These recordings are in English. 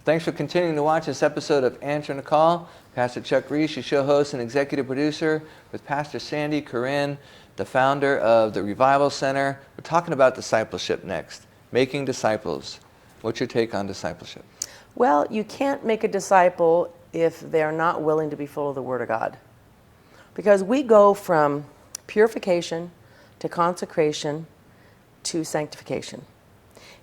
Thanks for continuing to watch this episode of Answering the Call. Pastor Chuck Reich, your show host and executive producer, with Pastor Sandi, Querin, the founder of the Revival Center. We're talking about discipleship next, making disciples. What's your take on discipleship? Well, you can't make a disciple if they're not willing to be full of the Word of God. Because we go from purification to consecration to sanctification.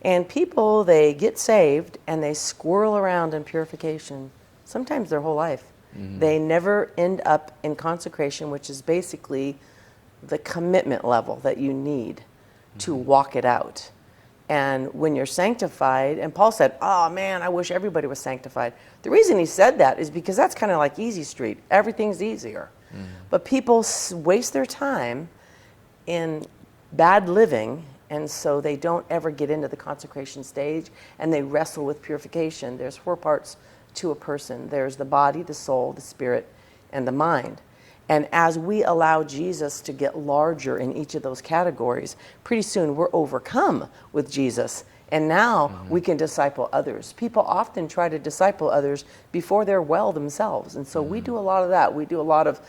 And people, they get saved and they squirrel around in purification, sometimes their whole life. Mm-hmm. They never end up in consecration, which is basically the commitment level that you need to walk it out. And when you're sanctified, and Paul said, oh man, I wish everybody was sanctified. The reason he said that is because that's kind of like easy street. Everything's easier. Mm-hmm. But people waste their time in bad living, and so they don't ever get into the consecration stage, and they wrestle with purification. There's 4 parts to a person. There's the body, the soul, the spirit, and the mind. And as we allow Jesus to get larger in each of those categories, pretty soon we're overcome with Jesus. And now we can disciple others. People often try to disciple others before they're well themselves. And so we do a lot of that. We do a lot of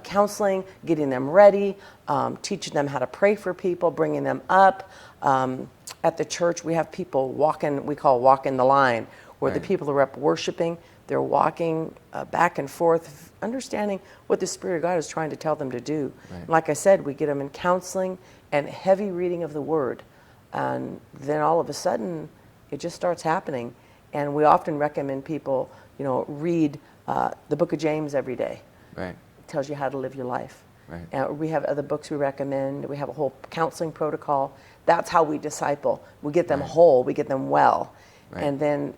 counseling, getting them ready, teaching them how to pray for people, bringing them up. At the church, we have people walking, we call walking the line, where the people are up worshiping. They're walking back and forth, understanding what the Spirit of God is trying to tell them to do. Right. Like I said, we get them in counseling and heavy reading of the Word. And then all of a sudden, it just starts happening. And we often recommend people, read the book of James every day. Right. It tells you how to live your life. Right. We have other books we recommend. We have a whole counseling protocol. That's how we disciple. We get them whole. We get them well. Right. And then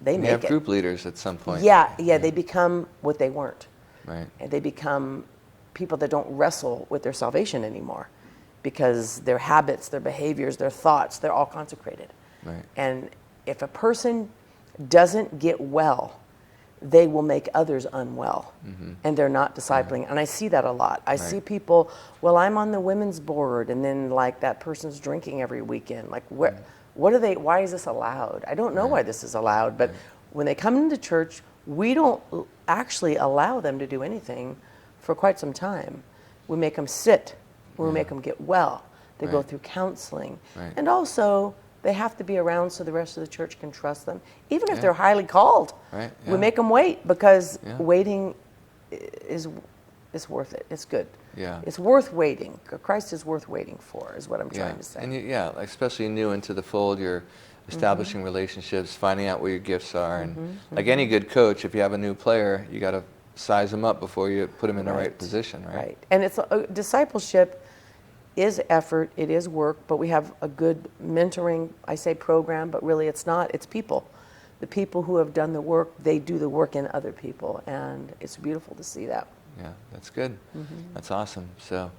they make it. You have group leaders at some point. Yeah, they become what they weren't. Right. And they become people that don't wrestle with their salvation anymore, because their habits, their behaviors, their thoughts, they're all consecrated. Right. And if a person doesn't get well, they will make others unwell, and they're not discipling. And I see that a lot. I see people, well, I'm on the women's board, and then like that person's drinking every weekend. Like what are they, why is this allowed? I don't know why this is allowed, but when they come into church, we don't actually allow them to do anything for quite some time. We make them sit. We make them get well. They go through counseling. Right. And also, they have to be around so the rest of the church can trust them. Even if they're highly called, we make them wait, because waiting is worth it. It's good. Yeah. It's worth waiting. Christ is worth waiting for, is what I'm trying to say. And especially new into the fold, you're establishing relationships, finding out where your gifts are. And like any good coach, if you have a new player, you got to size them up before you put them in the right position, right? Right. And it's discipleship is effort, it is work, but we have a good mentoring, I say program, but really it's not, it's people. The people who have done the work, they do the work in other people, and it's beautiful to see that. Yeah, that's good. That's awesome. So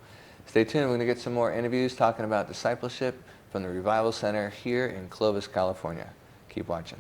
stay tuned. We're going to get some more interviews talking about discipleship from the Revival Center here in Clovis, California. Keep watching.